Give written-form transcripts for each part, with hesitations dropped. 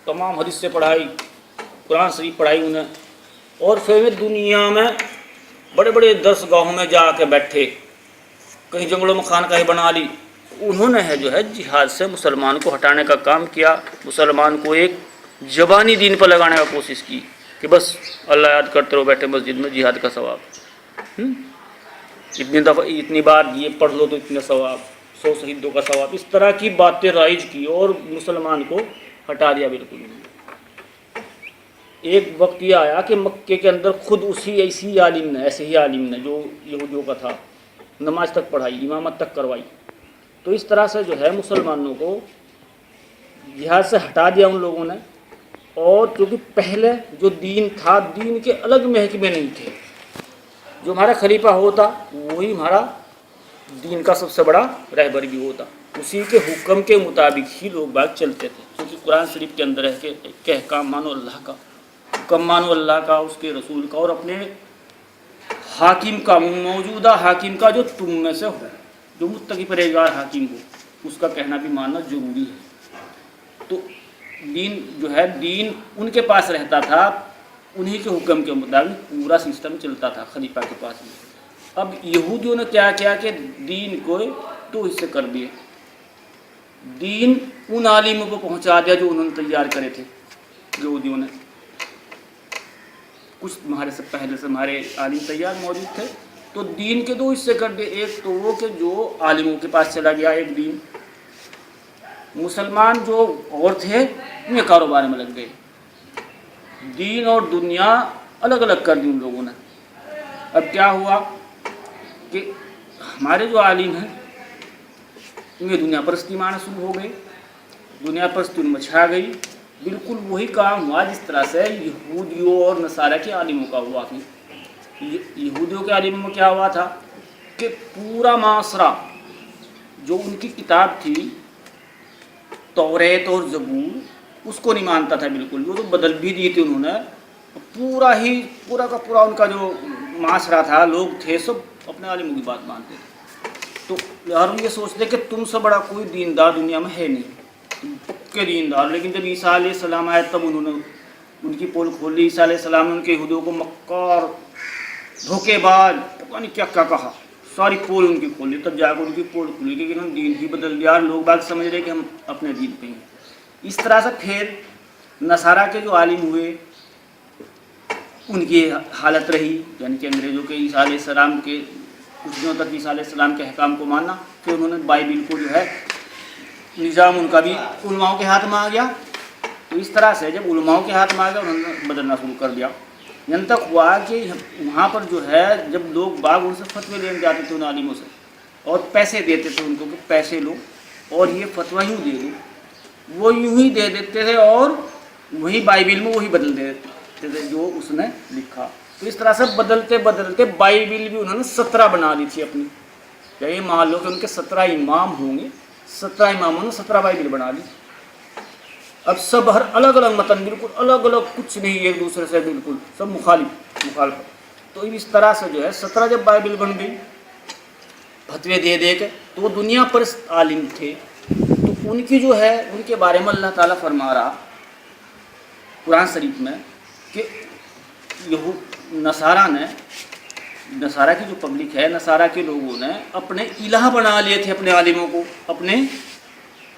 तमाम हदीस से पढ़ाई, कुरान शरीफ पढ़ाई उन्हें, और फिर दुनिया में बड़े बड़े दरसगाहों में जाके बैठे, कहीं जंगलों में खानकाहें बना ली। उन्होंने है जो है जिहाद से मुसलमान को हटाने का काम किया, मुसलमान को एक ज़बानी दीन पर लगाने का कोशिश की कि बस अल्लाह याद करते रहो बैठे मस्जिद में, जिहाद का सवाब, इतनी दफ़ा इतनी बार ये पढ़ लो तो इतने सवाब, 100 शहीदों का सवाब, इस तरह की बातें राइज की और मुसलमान को हटा दिया बिल्कुल। एक वक्त ये आया कि मक्के के अंदर खुद उसी ऐसे ही आलिम ने जो यहूदियों का था, नमाज तक पढ़ाई, इमामत तक करवाई। तो इस तरह से जो है मुसलमानों को जिहाद से हटा दिया उन लोगों ने। और क्योंकि पहले जो दीन था, दीन के अलग महकमे नहीं थे, जो हमारा खलीफा होता वही हमारा दीन का सबसे बड़ा रहबर भी होता, उसी के हुक्म के मुताबिक ही लोग बाग चलते थे। क्योंकि कुरान शरीफ के अंदर है कि अहकाम मानो अल्लाह का, हुक्म मानो अल्लाह का, उसके रसूल का, और अपने हाकिम का, मौजूदा हाकिम का जो तुम में से हो, जो मुत्तकी परहेजगार हाकिम हो, उसका कहना भी मानना ज़रूरी है। तो दीन जो है, दीन उनके पास रहता था, उन्हीं के हुक्म के मुताबिक पूरा सिस्टम चलता था खलीफा के पास भी। अब यहूदियों ने क्या किया कि दीन को तो हिस्से कर दिए, दीन उन आलिमों को पहुंचा दिया जो उन्होंने तैयार करे थे। यहूदियों ने कुछ हमारे से पहले से हमारे आलिम तैयार मौजूद थे, तो दीन के दो हिस्से कर दिए। एक तो वो कि जो आलिमों के पास चला गया एक दीन, मुसलमान जो और थे उन्हें कारोबार में लग गए, दीन और दुनिया अलग अलग कर दी उन लोगों ने। अब क्या हुआ कि हमारे जो आलिम हैं उनमें दुनिया परस्ती माना शुरू हो गई, दुनिया परस्ती उनमें छा गई। बिल्कुल वही काम हुआ जिस तरह से यहूदियों और नसारा के आलिमों का हुआ थी। यहूदियों के आलिमों में क्या हुआ था कि पूरा मासरा जो उनकी किताब थी तौरेत और ज़बूर, उसको नहीं मानता था बिल्कुल, वो तो बदल भी दी थी उन्होंने। पूरा का पूरा उनका जो माशरा था, लोग थे सब अपने आलिमों की बात मानते थे। तो यार ये सोचते कि तुमसे बड़ा कोई दीनदार दुनिया में है नहीं, तुम पक्के दीनदार। लेकिन जब ईसा अलैहिस्सलाम आए तब उन्होंने उनकी पोल खोल ली। ईसा अलैहिस्सलाम ने उनके यहूदियों को मक्कार, धोखेबाज, पता नहीं क्या क्या कहा, सारी पोल उनकी खोल ली। तब जाकर उनकी पोल खुली कि उन्होंने दीन ही बदल दिया। लोग बात समझ रहे कि हम अपने दीन पे हैं। इस तरह से फिर नसारा के जो आलिम हुए उनकी हालत रही, यानी कि अंग्रेज़ों के ईसा अलैहिस्सलाम के कुछ दिनों तक ईसा अलैहिस्सलाम के अहकाम को मानना। फिर उन्होंने बाइबिल को जो है निज़ाम उनका भी उलमाओं के हाथ में आ गया। तो इस तरह से जब उलमाओं के हाथ में आ गया उन्होंने बदलना शुरू कर दिया। यहाँ तक हुआ कि वहाँ पर जो है जब लोग बाग उनसे फतवे लेने जाते थे उन आलिमों से, और पैसे देते थे उनको कि पैसे लो और ये फतवा यूँ दे दो, वो यूँ ही दे देते थे और वही बाइबिल में वही बदल देते थे जो उसने लिखा। तो इस तरह से बदलते बदलते बाइबिल भी उन्होंने 17 बना ली थी अपनी। ये मान लो कि उनके 17 इमाम होंगे, 17 इमामों ने 17 बाइबिल बना ली। अब सब हर अलग अलग मतन, बिल्कुल अलग अलग, कुछ नहीं एक दूसरे से, बिल्कुल सब मुखालिफ। तो इस तरह से जो है 17 जब बाइबिल बन गई फतवे दे दे के, तो वो दुनिया पर आलिम थे। तो उनकी जो है उनके बारे में अल्लाह ताला फरमा रहा कुरान शरीफ में कि नसारा की जो पब्लिक है, नसारा के लोगों ने अपने इलाह बना लिए थे अपने आलिमों को, अपने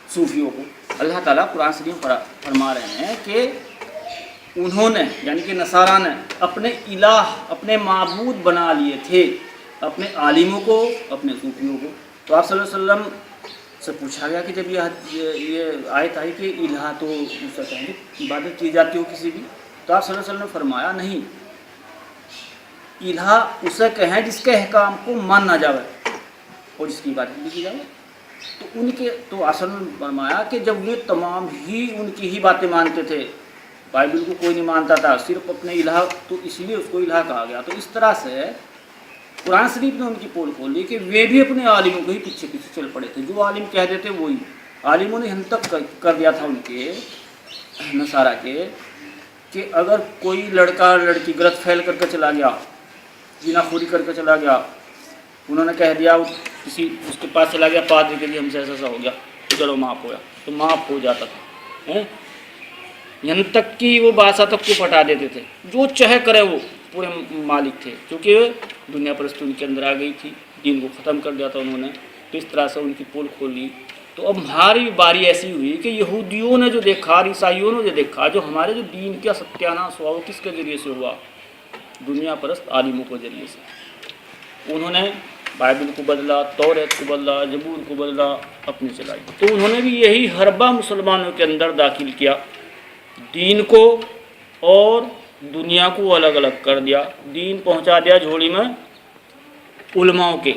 सूफियों को। अल्लाह ताला कुरान शरीफ फरमा रहे हैं कि उन्होंने, यानी कि नसारा ने अपने इलाह, अपने माबूद बना लिए थे अपने आलिमों को, अपने सूफियों को। तो आप सल्लल्लाहु अलैहि वसल्लम से पूछा गया कि जब ये आयत आई कि इलाह तो उससे कहेंगे इबादत की जाती हो किसी की, तो आप सल्लल्लाहु अलैहि वसल्लम ने फरमाया नहीं, इलाह उसे कहें जिसके अहकाम को माना जाए और जिसकी इबादत भी की जाए। तो असल में फरमाया कि जब ये तमाम ही उनकी ही बातें मानते थे, बाइबिल को कोई नहीं मानता था, सिर्फ अपने इलाह, तो इसलिए उसको इलाह कहा गया। तो इस तरह से कुरान शरीफ ने उनकी पोल खोल ली कि वे भी अपने आलिमों के ही पीछे पीछे चल पड़े थे। जो आलिम कह देते वही आलिमों ने हम तक कर दिया था उनके नसारा के कि अगर कोई लड़का लड़की गलत फैल करके चला गया, जिनाखोरी करके चला गया, उन्होंने कह दिया किसी उसके पास चला गया पादरी के लिए हमसे ऐसा हो गया तो चलो माफ़ हो गया, तो माफ़ हो जाता था। यहाँ तक कि वो बादशाह तक को पटा देते थे, जो चाहे करे वो पूरे मालिक थे, क्योंकि दुनिया परस्ती उनके अंदर आ गई थी, दीन को ख़त्म कर दिया था उन्होंने। तो इस तरह से उनकी पोल खोल ली। तो अब हमारी बारी ऐसी हुई कि यहूदियों ने जो देखा, ईसाइयों ने जो देखा, जो हमारे जो दीन का सत्यानाश हुआ वो किसके ज़रिए से हुआ? दुनिया परस्त आलिमों के ज़रिए से। उन्होंने बाइबल को बदला, तौरात को बदला, ज़बूर को बदला, अपने चलाई। तो उन्होंने भी यही हरबा मुसलमानों के अंदर दाखिल किया, दीन को और दुनिया को अलग अलग कर दिया। दीन पहुंचा दिया झोली में उलमाओं के,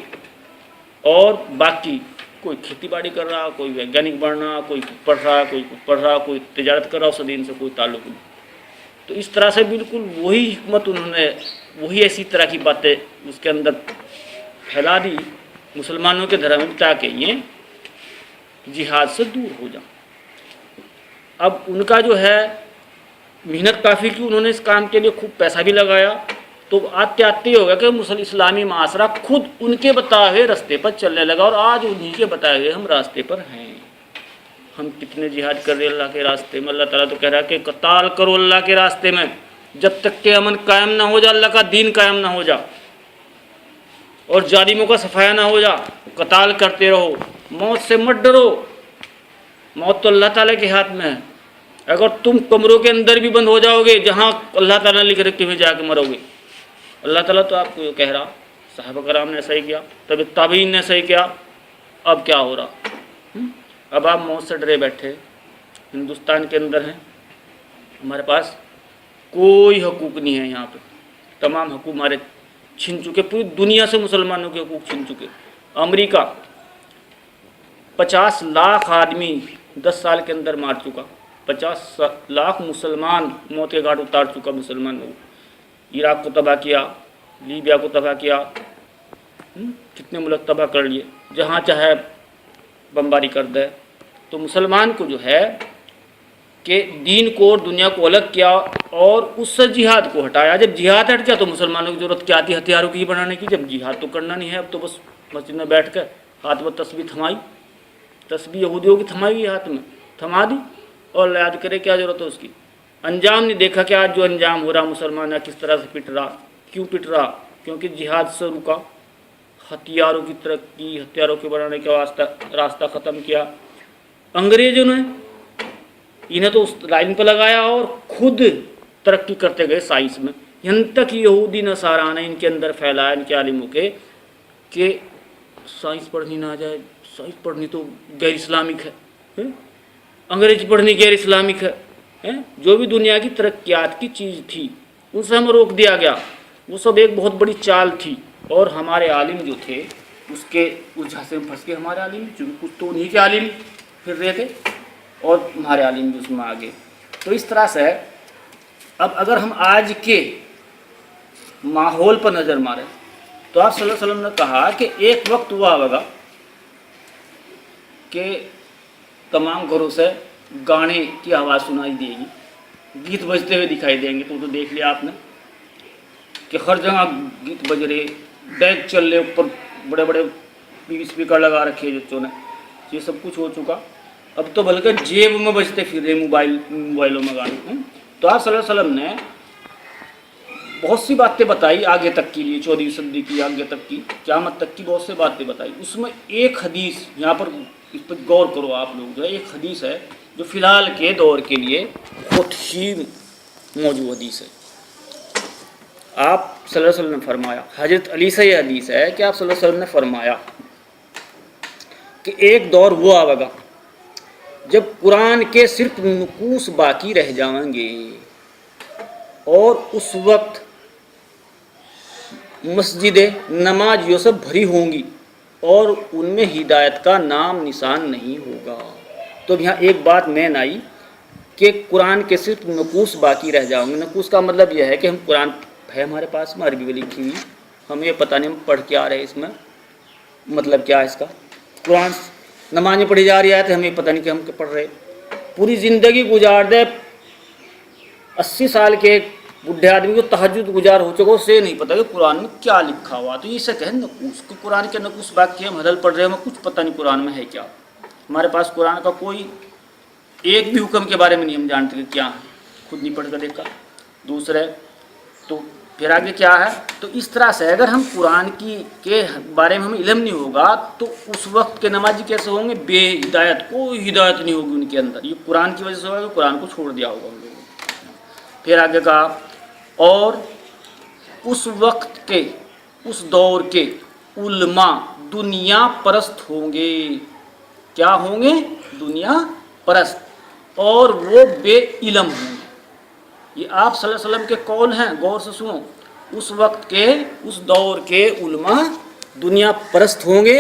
और बाकी कोई खेती बाड़ी कर रहा, कोई वैज्ञानिक बन रहा, कोई पढ़ रहा, कोई कुछ पढ़ रहा, कोई तिजारत कर रहा, उस दीन से कोई ताल्लुक नहीं। तो इस तरह से बिल्कुल वही हिकमत उन्होंने, वही ऐसी तरह की बातें उसके अंदर फैला दी मुसलमानों के धर्म में, ताकि ये जिहाद से दूर हो जाए। अब उनका जो है मेहनत काफ़ी की, उन्होंने इस काम के लिए खूब पैसा भी लगाया। तो आते आते ही होगा कि इस्लामी माशरा खुद उनके बताए हुए रास्ते पर चलने लगा, और आज उन्हीं के बताए हुए हम रास्ते पर हैं। हम कितने जिहाद कर रहे हैं अल्लाह के रास्ते में। अल्लाह ताला तो कह रहा है कि कताल करो अल्लाह के रास्ते में, जब तक के अमन कायम ना हो जा, अल्लाह का दीन कायम ना हो जा, और जालिमों का सफाया ना हो जा, कताल करते रहो। मौत से मत डरो, मौत तो अल्लाह ताला के हाथ में है। अगर तुम कमरों के अंदर भी बंद हो जाओगे, जहाँ अल्लाह ताला लिख रखे में जाके मरोगे, अल्लाह ताला तो आपको कह रहा, साहब कराम ने सही किया, तभी ताबीन ने सही किया। अब क्या हो रहा? अब आप मौत से डरे बैठे हिंदुस्तान के अंदर हैं, हमारे पास कोई हकूक़ नहीं है। यहाँ पे तमाम हकूक़ हमारे छीन चुके, पूरी दुनिया से मुसलमानों के हकूक़ छीन चुके। अमेरिका 50 लाख आदमी 10 साल के अंदर मार चुका, 50 लाख मुसलमान मौत के घाट उतार चुका मुसलमानों को। इराक़ को तबाह किया, लीबिया को तबाह किया, कितने मुल्क तबाह कर लिए, जहाँ चाहे बमबारी कर दे। तो मुसलमान को जो है कि दीन को और दुनिया को अलग किया, और उससे जिहाद को हटाया। जब जिहाद हट गया तो मुसलमानों की ज़रूरत क्या थी हथियारों की बनाने की? जब जिहाद तो करना नहीं है, अब तो बस मस्जिद में बैठ कर हाथ में तस्बीह थमाई, तस्बीह यहूदियों की थमाई हुई हाथ में थमा दी, और याद करे क्या ज़रूरत है उसकी? अंजाम नहीं देखा कि आज जो अंजाम हो रहा मुसलमान किस तरह से पिट रहा। क्यों पिट रहा? क्योंकि जिहाद से रुका, हथियारों की तरक्की, हथियारों के बनाने का रास्ता ख़त्म किया। अंग्रेज़ों ने इन्हें तो उस लाइन पर लगाया और खुद तरक्की करते गए साइंस में। यहाँ तक यहूदी नसारा ने इनके अंदर फैलाया, इनके आलिमों के, कि साइंस पढ़नी ना जाए, साइंस पढ़नी तो गैर इस्लामिक है, अंग्रेजी पढ़नी गैर इस्लामिक है। जो भी दुनिया की तरक्यात की चीज़ थी उनसे हमें रोक दिया गया। वो सब एक बहुत बड़ी चाल थी, और हमारे आलिम जो थे उसके उस झांसे में फंस के हमारे आलिम, चूँकि कुछ तो उन्हीं के आलिम फिर रहे थे, और हमारे आलिम भी उसमें आगे। तो इस तरह से अब अगर हम आज के माहौल पर नज़र मारें तो आप सल्लल्लाहु अलैहि वसल्लम ने कहा कि एक वक्त हुआ होगा कि तमाम घरों से गाने की आवाज़ सुनाई देगी, गीत बजते हुए दिखाई देंगे। तो देख लिया आपने कि हर जगह गीत बज रहे, डेक चल रहे, ऊपर बड़े बड़े स्पीकर लगा रखे बच्चों ने, ये सब कुछ हो चुका। अब तो बल्कि जेब में बजते फिर रहे मोबाइलों में गाने। तो आप सल्लल्लाहु अलैहि वसल्लम ने बहुत सी बातें बताई आगे तक के लिए, 14वीं सदी की आगे तक की, क़यामत तक की बहुत सी बातें बताई। उसमें एक हदीस, यहाँ पर इस पर गौर करो आप लोग, जो है एक हदीस है जो फ़िलहाल के दौर के लिए बहुत ही मौजूद हदीस है। आप सल्लल्लाहु अलैहि वसल्लम ने फरमाया, हज़रत अली से यह हदीस है कि आप सल्लल्लाहु अलैहि वसल्लम ने फरमाया कि एक दौर हुआ आवेगा जब कुरान के सिर्फ नुकूस बाकी रह जाएंगे, और उस वक्त मस्जिदें नमाजियों से भरी होंगी और उनमें हिदायत का नाम निशान नहीं होगा। तो यहाँ एक बात मैन आई कि कुरान के सिर्फ नकूस बाकी रह जाएंगे। नकूस का मतलब यह है कि हम कुरान है हमारे पास में अरबी में लिखी हुई, हमें ये पता नहीं हम पढ़ के आ रहे हैं, इसमें मतलब क्या है इसका। कुरान नमाज में पढ़ी जा रही है तो हमें पता नहीं कि हम क्या पढ़ रहे। पूरी ज़िंदगी गुजार दे, 80 साल के बुढ़े आदमी को तहज्जुद गुजार हो चुका, उसे नहीं पता कि कुरान में क्या लिखा हुआ। तो ये से कहें नकूस, कि कुरान के नकूस बाकी हम हदल पढ़ रहे हैं, हमें कुछ पता नहीं कुरान में है क्या। हमारे पास कुरान का कोई एक भी हुक्म के बारे में नहीं हम जानते कि क्या है। खुद नहीं पढ़ कर देखा। दूसरे तो फिर आगे क्या है, तो इस तरह से अगर हम कुरान के बारे में हमें इल्म नहीं होगा तो उस वक्त के नमाजी कैसे होंगे, बेहिदायत, कोई हिदायत नहीं होगी उनके अंदर। ये कुरान की वजह से होगा कि कुरान को छोड़ दिया होगा उन लोगों ने। फिर आगे कहा, और उस वक्त के, उस दौर के उलमा दुनिया परस्त होंगे। क्या होंगे, दुनिया परस्त, और वो बेइल्म होंगे। ये आप सल्लल्लाहु अलैहि वसल्लम के कौल हैं, गौर से सुनो। उस वक्त के, उस दौर के उलमा दुनिया परस्त होंगे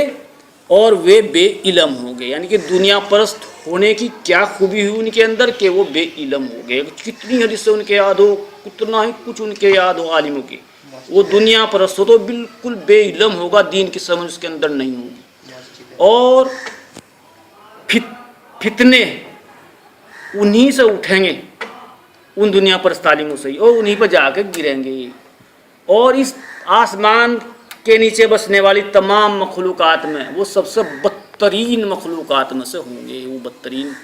और वे बेइल्म होंगे। यानी कि दुनिया परस्त होने की क्या खूबी हुई उनके अंदर कि वो बेइल्म हो गए। कितनी हदीसें उनके याद हो, कितना ही कुछ उनके याद हो आलिमों की, वो दुनिया परस्त हो तो बिल्कुल बेइल्म होगा, दीन की समझ उसके अंदर नहीं होगी। और फितने उन्हीं से उठेंगे, उन दुनिया परस्त तालीमों से ही, और उन्हीं पर जाकर गिरेंगे। और इस आसमान के नीचे बसने वाली तमाम मखलूक़ात में वो सबसे बदतरीन मखलूक़ात में से होंगे। वो बदतरीन,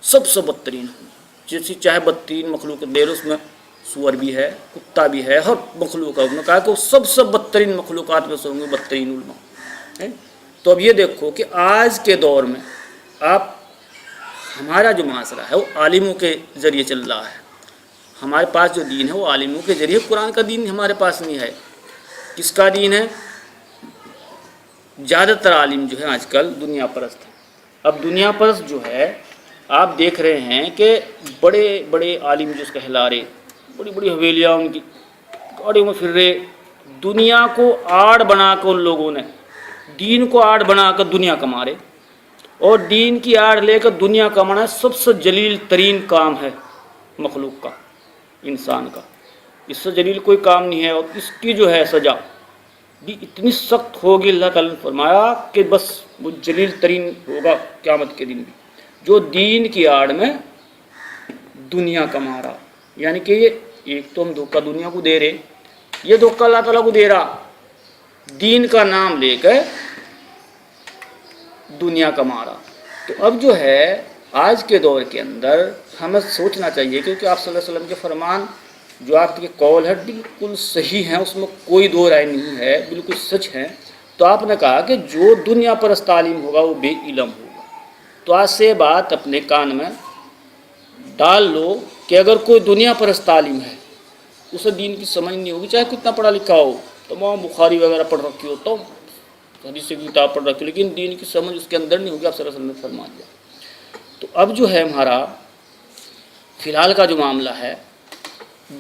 सबसे बदतरीन होंगे। जैसी चाहे बदतरीन मखलूक दे लो, उसमें सूअर भी है, कुत्ता भी है, हर मखलूक है। उसने कहा कि वो सबसे बदतरीन मखलूक़ात में से होंगे बदतरीन उलमा है। तो अब ये देखो कि आज के दौर में आप, हमारा जो माशरा है वो आलिमों के ज़रिए चल रहा है। हमारे पास जो दीन है वो आलिमों के ज़रिए, कुरान का दीन हमारे पास नहीं है। किसका दीन है? ज़्यादातर आलिम जो है आजकल दुनिया परस्त है। अब दुनिया परस्त जो है, आप देख रहे हैं कि बड़े बड़े आलिम जो कहला रहे, बड़ी बड़ी हवेलियाँ उनकी, गाड़ियों में फिर रहे, दुनिया को आड़ बना कर उन लोगों ने, दीन को आड़ बना कर दुनिया कमा रहे। और दीन की आड़ लेकर दुनिया कमाना सबसे जलील तरीन काम है मखलूक का, इंसान का। इससे जलील कोई काम नहीं है। और इसकी जो है सज़ा भी इतनी सख्त होगी, अल्लाह ताला ने फरमाया कि बस वो जलील तरीन होगा क़यामत के दिन भी, जो दीन की आड़ में दुनिया कमा रहा। यानी कि ये एक तो हम धोखा दुनिया को दे रहे, ये धोखा अल्लाह ताला को दे रहा, दीन का नाम लेकर दुनिया कमा रहा। तो अब जो है आज के दौर के अंदर हमें सोचना चाहिए, क्योंकि आप सल्लल्लाहु अलैहि वसल्लम के फरमान जो आपके कौल है बिल्कुल सही है, उसमें कोई दो राय नहीं है, बिल्कुल सच है। तो आपने कहा कि जो दुनिया परस्त तालीम होगा वो बेइल्म होगा। तो आज से बात अपने कान में डाल लो कि अगर कोई दुनिया परस्त तालीम है, उसे दीन की समझ नहीं होगी, चाहे कितना पढ़ा लिखा हो, तमाम बुखारी वगैरह पढ़ रखी हो, तो हदीस की किताब पढ़ रखी हो, लेकिन दीन की समझ उसके अंदर नहीं होगी। आप सल्लल्लाहु अलैहि वसल्लम ने फरमा दिया। तो अब जो है हमारा फ़िलहाल का जो मामला है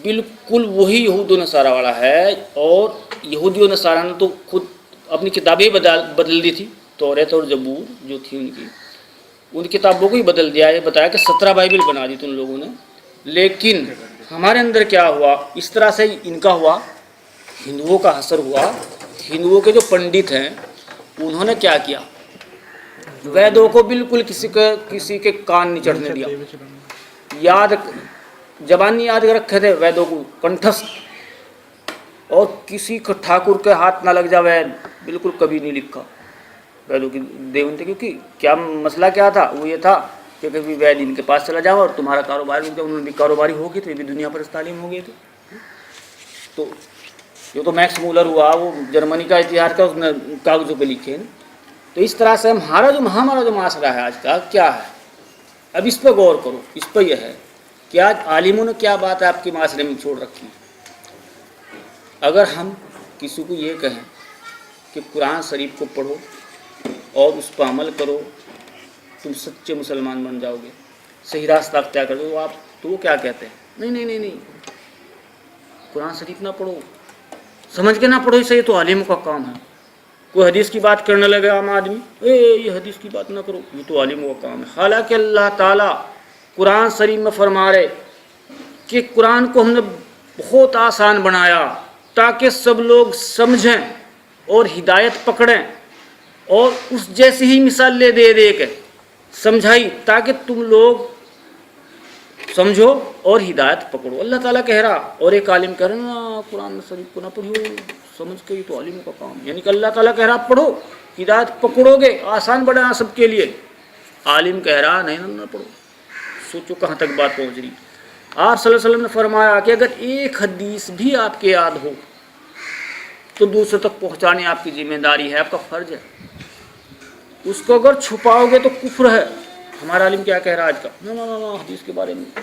बिल्कुल वही यहूद व नसारा वाला है। और यहूदी व नसारा ने तो खुद अपनी किताबें बदल दी थी, तौरात और ज़बूर जो थी उनकी, उन किताबों को ही बदल दिया। ये बताया कि 17 बाइबल बना दी थी उन लोगों ने। लेकिन हमारे अंदर क्या हुआ, इस तरह से इनका हुआ, हिंदुओं का असर हुआ। हिंदुओं के जो पंडित हैं उन्होंने क्या किया, वेदों को बिल्कुल किसी के कान नहीं चढ़ने दिया, याद जबानी याद रखे थे वेदों को कंठस्थ, और किसी को ठाकुर के हाथ ना लग जाए बिल्कुल कभी नहीं लिखा वेदों की देवंते। क्योंकि क्या मसला क्या था, वो ये था कि कभी वैद इनके पास चला जाओ और तुम्हारा कारोबार रुक जाओ। उन्होंने भी कारोबारी होगी तो ये भी दुनिया पर तालीम हो गई थी। तो जो तो मैक्स मूलर हुआ, वो जर्मनी का इतिहास का उसने कागज़ों पे लिखे। तो इस तरह से हमारा जो माशरा है आज का क्या है, अब इस पर गौर करो। इस पर यह है कि आज आलिमों ने क्या बात है आपके माशरे में छोड़ रखी। अगर हम किसी को ये कहें कि कुरान शरीफ को पढ़ो और उस पर अमल करो, तुम सच्चे मुसलमान बन जाओगे, सही रास्ता अख्तियार कर दो, आप तो वो क्या कहते हैं, नहीं, कुरान शरीफ ना पढ़ो, समझ के ना पढ़ो, इससे ये तो आलिमों का काम है। कोई हदीस की बात करने लगे आम आदमी, ये हदीस की बात ना करो, ये तो आलिमों का काम है। हालांकि अल्लाह ताला कुरान शरीफ में फरमा रहे कि कुरान को हमने बहुत आसान बनाया ताकि सब लोग समझें और हिदायत पकड़ें, और उस जैसी ही मिसालें दे के समझाई ताकि तुम लोग समझो और हिदायत पकड़ो। अल्लाह ताला कह रहा और एक आलिम कह रहा ना कुरान शरीफ को ना पढ़ियो, समझ के, ये तो आलिमों का काम। यानी कि अल्लाह ताला कह रहा पढ़ो, हिदायत पकड़ोगे, आसान बनाना सबके लिए। आलिम कह रहा नहीं ना पढ़ो। सोचो कहाँ तक बात पहुँच रही। آپ صلی اللہ علیہ وسلم نے فرمایا کہ اگر ایک حدیث بھی آپ کے یاد ہو تو دوسرے تک پہنچانے آپ کی ذمہ داری ہے، آپ کا فرض ہے۔ اس کو اگر چھپاؤ گے تو کفر ہے۔ ہمارا عالم کیا کہہ رہا ہے آج کا، نا نا نا حدیث کے بارے میں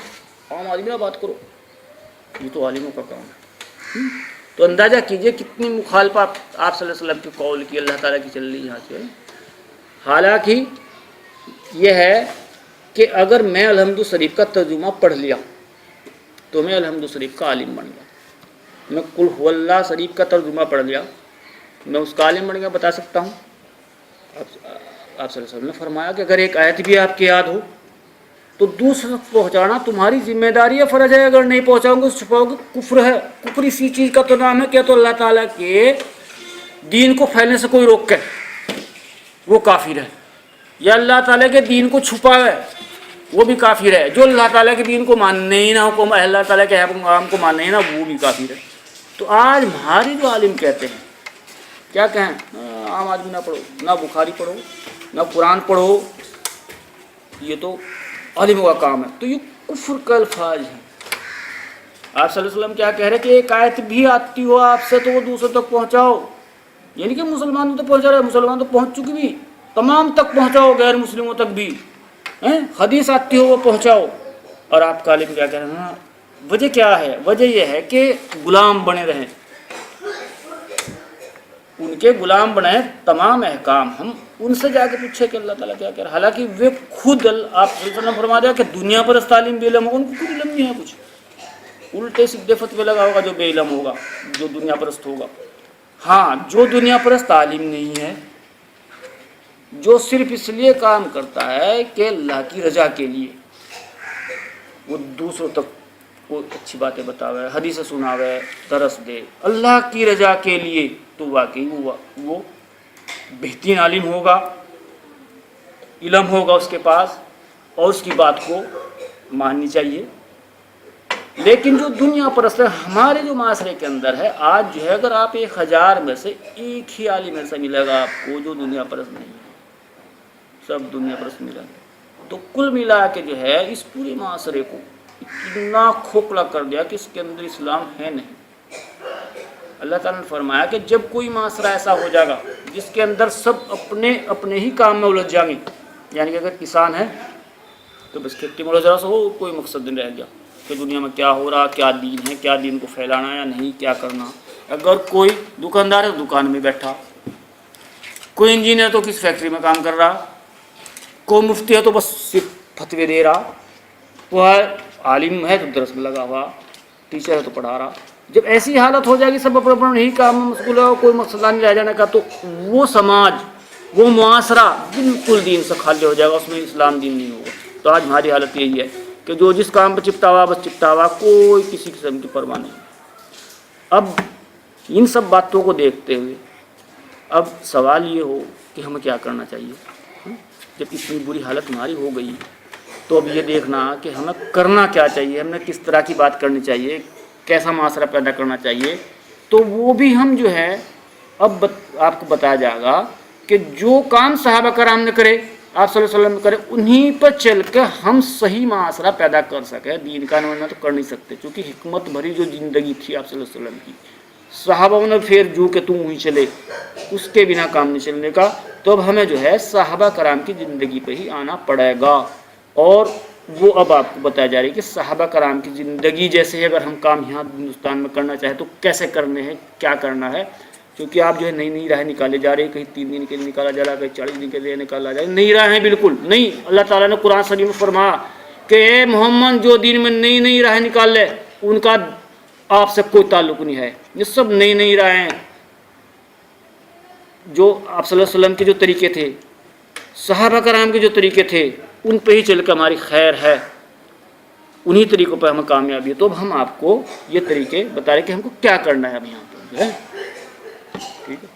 عام آدمی نہ بات کرو، یہ تو عالموں کا کام ہے۔ تو اندازہ کیجئے کتنی مخالفت آپ صلی اللہ علیہ وسلم کے قول کی اللہ تعالیٰ کی چل رہی یہاں سے۔ حالانکہ یہ ہے کہ اگر میں الحمد شریف کا ترجمہ پڑھ لیا تو میں الحمد شریف کا عالم بن گیا، میں قل هو اللہ شریف کا ترجمہ پڑھ لیا میں اس کا عالم بن گیا، بتا سکتا ہوں۔ آپ صلی اللہ علیہ وسلم نے فرمایا کہ اگر ایک آیت بھی آپ کے یاد ہو تو دوسرے تک پہنچانا تمہاری ذمہ داری ہے، فرض ہے۔ اگر نہیں پہنچاؤ گے چھپاؤ گے کفر ہے۔ کفر اسی چیز کا تو نام ہے کہ تو اللہ تعالیٰ کے دین کو پھیلنے سے کوئی روک کے وہ کافر ہے، یا اللہ تعالیٰ کے دین کو چھپا ہے وہ بھی کافر ہے۔ جو اللہ تعالیٰ کے دین کو ماننے ہی نہ، حکم اللہ تعالیٰ کے حکام کو ماننے ہی نہ، وہ بھی کافر ہے۔ تو آج ہمارے جو عالم کہتے ہیں، کیا کہیں، عام آدمی نہ پڑھو، نہ بخاری پڑھو، نہ قرآن پڑھو، یہ تو عالموں کا کام ہے، تو یہ کفر کا الفاظ ہے۔ آپ صلی اللہ علیہ وسلم کیا کہہ رہے کہ ایک آیت بھی آتی ہو آپ سے تو وہ دوسروں تک پہنچاؤ، یعنی کہ مسلمانوں تک پہنچا رہے، مسلمان تو پہنچ چکی بھی، تمام تک پہنچاؤ، غیر مسلموں تک بھی حدیث آتی ہو وہ پہنچاؤ۔ اور آپ کا عالم کیا کہہ رہے ہیں، وجہ کیا ہے؟ وجہ یہ ہے کہ غلام بنے رہیں، ان کے غلام بنے تمام احکام ہم ان سے جا کے پوچھے کہ اللہ تعالیٰ کیا کہہ رہا ہے، حالانکہ وہ خود آپ صلی اللہ علیہ وسلم فرما دیا کہ دنیا پر تعلیم بے علم ہوگا، ان کو خود علم نہیں ہے کچھ، الٹے سیدھے فتوے لگا ہوگا جو بے علم ہوگا، جو دنیا پرست ہوگا۔ ہاں، جو دنیا پرست تعلیم نہیں ہے، جو صرف اس لیے کام کرتا ہے کہ اللہ کی رضا کے لیے وہ دوسروں تک وہ اچھی باتیں بتاوے، حدیث سناوے، درس دے اللہ کی رضا کے لیے، تو واقعی وہ بہترین عالم ہوگا، علم ہوگا اس کے پاس، اور اس کی بات کو ماننی چاہیے۔ لیکن جو دنیا پرست ہے ہمارے جو معاشرے کے اندر ہے آج، جو ہے اگر آپ 1000 میں سے ایک ہی عالم ایسا ملے گا آپ کو جو دنیا پرست نہیں ہے، سب دنیا پرست ملے گا، تو کل ملا کے جو ہے اس پورے معاشرے کو اتنا کھوکھلا کر دیا کہ اس کے اندر اسلام ہے نہیں۔ اللہ تعالیٰ نے فرمایا کہ جب کوئی معاشرہ ایسا ہو جائے گا جس کے اندر سب اپنے ہی کام میں الجھ جائیں گے، یعنی کہ اگر کسان ہے تو بس کھیتی میں الجھ رہا سو وہ کوئی مقصد نہیں رہ گیا کہ دنیا میں کیا ہو رہا، کیا دین ہے، کیا دین کو پھیلانا ہے یا نہیں، کیا کرنا۔ اگر کوئی دکاندار ہے تو دکان میں بیٹھا، کوئی انجینئر تو کس فیکٹری میں کام کر رہا، کوئی مفتی ہے تو بس صرف فتوے دے رہا، کوئی عالم ہے تو درس میں لگا ہوا، ٹیچر ہے تو پڑھا رہا۔ جب ایسی حالت ہو جائے گی سب اپنا یہی کام میں مشغول ہے، کوئی مقصد نہیں رہ جانے کا، تو وہ سماج، وہ معاشرہ بالکل دین سے خالی ہو جائے گا، اس میں اسلام دین نہیں ہوگا۔ تو آج ہماری حالت یہی ہے کہ جو جس کام پہ چپٹا ہوا بس چپٹا ہوا، کوئی کسی قسم کی پرواہ نہیں۔ اب ان سب باتوں کو دیکھتے ہوئے اب سوال یہ ہو کہ ہمیں کیا کرنا چاہیے جب اتنی بری حالت ہماری ہو گئی، تو اب یہ دیکھنا کہ ہمیں کرنا کیا چاہیے، ہمیں کس طرح کی بات کرنی چاہیے، کیسا معاشرہ پیدا کرنا چاہیے۔ تو وہ بھی ہم جو ہے اب آپ کو بتایا جائے گا کہ جو کام صحابہ کرام نے کرے، آپ صلی اللہ علیہ وسلم نے کرے، انہیں پر چل کے ہم صحیح معاشرہ پیدا کر سکے۔ دین کا نمائندہ تو کر نہیں سکتے، کیونکہ حکمت بھری جو زندگی تھی آپ صلی اللہ علیہ وسلم کی، صحابہ نے پھر جو کہ تم وہیں چلے، اس کے بنا کام نہیں چلنے کا۔ تو اب ہمیں جو ہے صحابہ کرام کی زندگی پہ ہی آنا پڑے گا، اور وہ اب آپ کو بتایا جا رہی ہے کہ صحابہ کرام کی زندگی جیسے اگر ہم کام یہاں ہندوستان میں کرنا چاہیں تو کیسے کرنے ہیں، کیا کرنا ہے، کیونکہ آپ جو ہے نئی نئی راہیں نکالے جا رہے ہیں، کہیں 3 دن کے لیے نکالا جا رہا ہے، کہیں 40 دن کے لیے نکالا جا رہا ہے، نئی راہیں بالکل نہیں۔ اللہ تعالیٰ نے قرآن شریف میں فرمایا کہ اے محمد جو دین میں نئی نئی راہیں نکال لے ان کا آپ سے کوئی تعلق نہیں ہے، یہ سب نئی نئی راہیں جو آپ صلی اللہ علیہ وسلم کے جو طریقے تھے، صحابہ کرام کے جو طریقے تھے، ان پہ ہی چل کے ہماری خیر ہے، انہی طریقوں پہ ہمیں کامیابی ہے۔ تو اب ہم آپ کو یہ طریقے بتا رہے کہ ہم کو کیا کرنا ہے اب یہاں پہ، ٹھیک ہے۔